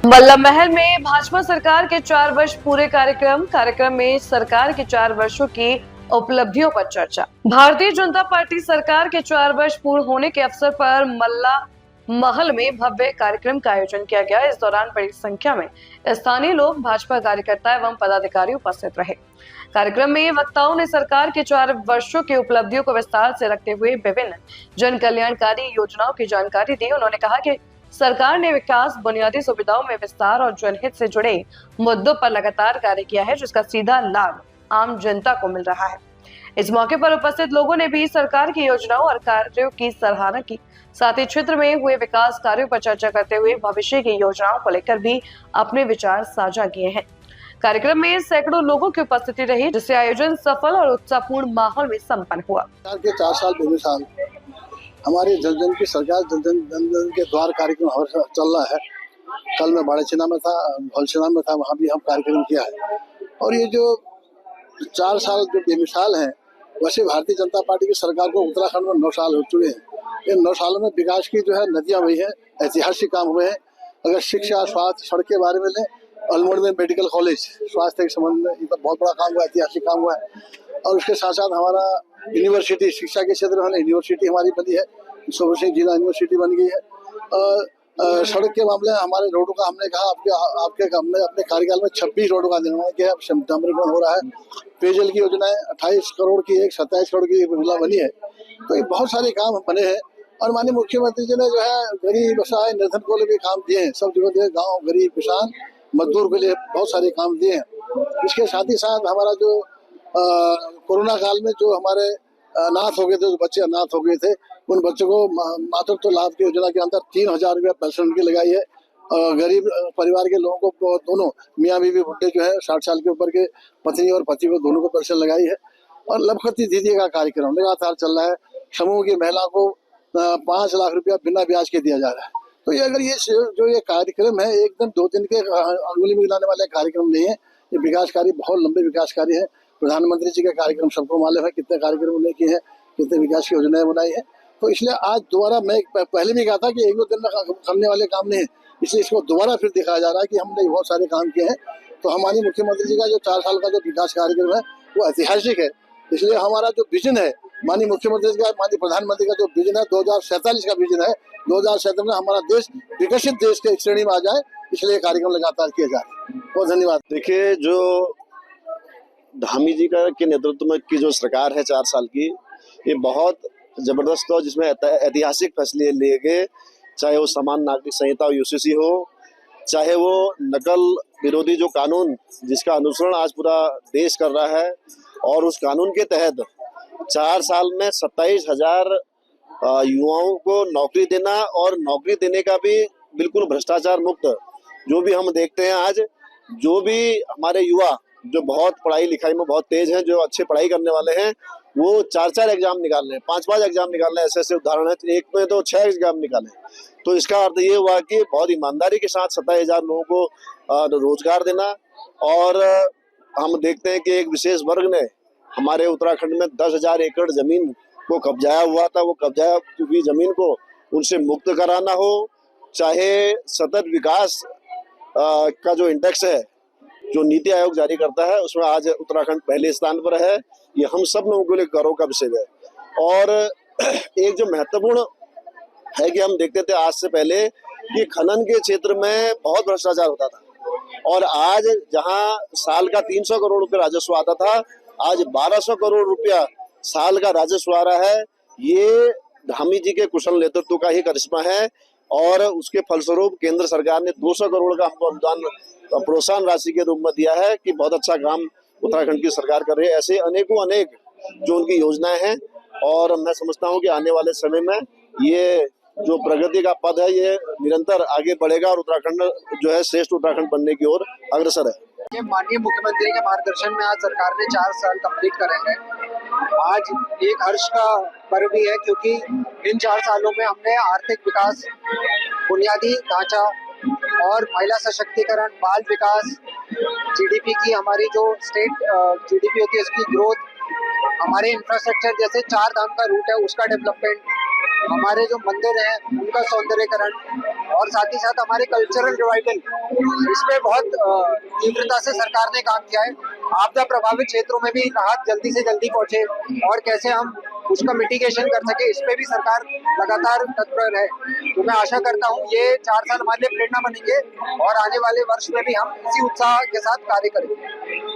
बल्लभ महल में भाजपा सरकार के 4 वर्ष पूरे कार्यक्रम में सरकार के 4 वर्षों की उपलब्धियों पर चर्चा। भारतीय जनता पार्टी सरकार के 4 वर्ष पूर्ण होने के अवसर पर मल्ला महल में भव्य कार्यक्रम का आयोजन किया गया। इस दौरान बड़ी संख्या में स्थानीय लोग, भाजपा कार्यकर्ता एवं पदाधिकारी उपस्थित रहे। कार्यक्रम में वक्ताओं ने सरकार के 4 वर्षों की उपलब्धियों को विस्तार से रखते हुए विभिन्न जन कल्याणकारी योजनाओं की जानकारी दी। उन्होंने कहा कि सरकार ने विकास, बुनियादी सुविधाओं में विस्तार और जनहित से जुड़े मुद्दों पर लगातार कार्य किया है, जिसका सीधा लाभ आम जनता को मिल रहा है। इस मौके पर उपस्थित लोगों ने भी सरकार की योजनाओं और कार्यों की सराहना की। साथ ही क्षेत्र में हुए विकास कार्यों पर चर्चा करते हुए भविष्य की योजनाओं को लेकर भी अपने विचार साझा किए हैं। कार्यक्रम में सैकड़ों लोगों की उपस्थिति रही, जिससे आयोजन सफल और उत्साहपूर्ण माहौल में संपन्न हुआ। सरकार के 4 साल बेमिसाल हमारे जन जन की सरकार, जन जन के द्वार कार्यक्रम चल रहा है। कल मैं बाड़ेछिना में था, भोलछिना में था, वहाँ भी हम कार्यक्रम किया है। और ये जो 4 साल जो बेमिसाल हैं, वैसे भारतीय जनता पार्टी की सरकार को उत्तराखंड में 9 साल हो चुके हैं। इन 9 सालों में विकास की जो है नदियाँ हुई हैं, ऐतिहासिक काम हुए हैं। अगर शिक्षा, स्वास्थ्य, सड़क के बारे में लें, अल्मोड़ में मेडिकल कॉलेज, स्वास्थ्य के संबंध में ये तो बहुत बड़ा काम हुआ, ऐतिहासिक काम हुआ है। और उसके साथ साथ हमारा यूनिवर्सिटी, शिक्षा के क्षेत्र में यूनिवर्सिटी हमारी बनी है, सोबर सिंह जिला यूनिवर्सिटी बन गई है। सड़क के मामले में हमारे रोडों का हमने कहा हमने अपने कार्यकाल में 26 रोडों का निर्माण किया, डामरीकरण हो रहा है। पेयजल की योजनाएं 28 करोड़ की 27 करोड़ की योजना बनी है। तो ये बहुत सारे काम बने हैं। और माननीय मुख्यमंत्री जी ने जो है गरीब, असहाय, निर्धन को भी काम दिए हैं, सब जगह दिए, गाँव, गरीब, किसान, मजदूर के लिए बहुत सारे काम दिए हैं। इसके साथ ही साथ हमारा जो कोरोना काल में जो हमारे अनाथ हो गए थे, जो बच्चे अनाथ हो गए थे, उन बच्चों को मातृत्व लाभ की योजना के अंदर 3000 रुपया पेंशन उनकी लगाई है। गरीब परिवार के लोगों को दोनों मियाँ बीवी बुढ़े जो है 60 साल के ऊपर के पत्नी और पति को दोनों को पेंशन लगाई है। और लखपति दीदी का कार्यक्रम लगातार चल रहा है। समूह की महिला को 5 लाख रुपया बिना ब्याज के दिया जा रहा है। तो ये अगर ये कार्यक्रम है, एकदम 2 दिन के अंगुली में गिनाने वाले कार्यक्रम नहीं है। ये विकास कार्य बहुत लंबे विकास कार्य है। प्रधानमंत्री जी का कार्यक्रम सबको मालूम है, कितने कार्यक्रम उन्होंने किए हैं, कितने विकास की योजनाएं बनाई है। तो इसलिए आज दोबारा, मैं पहले भी कहा था कि 1-2 दिन में करने वाले काम नहीं है, इसलिए इसको दोबारा फिर दिखाया जा रहा है कि हमने बहुत सारे काम किए हैं। तो हमारी मुख्यमंत्री जी का जो 4 साल का जो विकास कार्यक्रम है वो ऐतिहासिक है। इसलिए हमारा जो विजन है, माननीय मुख्यमंत्री जी का, माननीय प्रधानमंत्री का जो विजन है 2047 का विजन है, 2047 में हमारा देश विकसित देश के श्रेणी में आ जाए, इसलिए कार्यक्रम लगातार किए जा रहे हैं। बहुत धन्यवाद। देखिए, जो धामी जी का के नेतृत्व में की जो सरकार है 4 साल की, ये बहुत जबरदस्त हो, जिसमें ऐतिहासिक फैसले लिए गए, चाहे वो समान नागरिक संहिता और यूसीसी हो, चाहे वो नकल विरोधी जो कानून जिसका अनुसरण आज पूरा देश कर रहा है, और उस कानून के तहत 4 साल में 27,000 युवाओं को नौकरी देना, और नौकरी देने का भी बिल्कुल भ्रष्टाचार मुक्त। जो भी हम देखते हैं आज, जो भी हमारे युवा जो बहुत पढ़ाई लिखाई में बहुत तेज हैं, जो अच्छे पढ़ाई करने वाले हैं, वो 4-4 एग्जाम निकाल रहे हैं, 5-5 एग्जाम निकाल रहे हैं। ऐसे उदाहरण है, एक में तो 6 एग्जाम निकाले। तो इसका अर्थ ये हुआ कि बहुत ईमानदारी के साथ 27,000 लोगों को रोजगार देना। और हम देखते हैं कि एक विशेष वर्ग ने हमारे उत्तराखंड में 10,000 एकड़ जमीन को कब्जाया हुआ था, वो कब्जाया हुई जमीन को उनसे मुक्त कराना हो, चाहे सतत विकास का जो इंडेक्स है जो नीति आयोग जारी करता है, उसमें आज उत्तराखंड पहले स्थान पर है। ये हम सब लोगों के लिए गौरव का विषय है। और एक जो महत्वपूर्ण है कि हम देखते थे आज से पहले कि खनन के क्षेत्र में बहुत भ्रष्टाचार होता था, और आज जहां साल का 300 करोड़ रुपया राजस्व आता था, आज 1200 करोड़ रुपया साल का राजस्व आ रहा है। ये धामी जी के कुशल नेतृत्व का ही करिश्मा है। और उसके फलस्वरूप केंद्र सरकार ने 200 करोड़ का हमको अनुदान प्रोत्साहन राशि के रूप में दिया है कि बहुत अच्छा काम उत्तराखंड की सरकार कर रही है। ऐसे अनेकों अनेक जो उनकी योजनाएं हैं, और मैं समझता हूं कि आने वाले समय में ये जो प्रगति का पद है ये निरंतर आगे बढ़ेगा, और उत्तराखंड जो है श्रेष्ठ उत्तराखंड बनने की ओर अग्रसर है। ये माननीय मुख्यमंत्री के मार्गदर्शन में आज सरकार ने 4 साल कंप्लीट करे हैं। आज एक हर्ष का पर्व भी है, क्योंकि इन 4 सालों में हमने आर्थिक विकास, बुनियादी ढांचा और महिला सशक्तिकरण, बाल विकास, जीडीपी की हमारी जो स्टेट जीडीपी होती है उसकी ग्रोथ, हमारे इंफ्रास्ट्रक्चर जैसे 4 धाम का रूट है उसका डेवलपमेंट, हमारे जो मंदिर हैं उनका सौंदर्यीकरण और साथ ही साथ हमारे कल्चरल रिवाइवल, इस पे बहुत तीव्रता से सरकार ने काम किया है। आपदा प्रभावित क्षेत्रों में भी राहत जल्दी से जल्दी पहुंचे और कैसे हम उसका मिटिगेशन कर सके, इस पे भी सरकार लगातार तत्पर है। तो मैं आशा करता हूँ ये 4 साल हमारे लिए प्रेरणा बनेंगे और आने वाले वर्ष में भी हम इसी उत्साह के साथ कार्य करेंगे।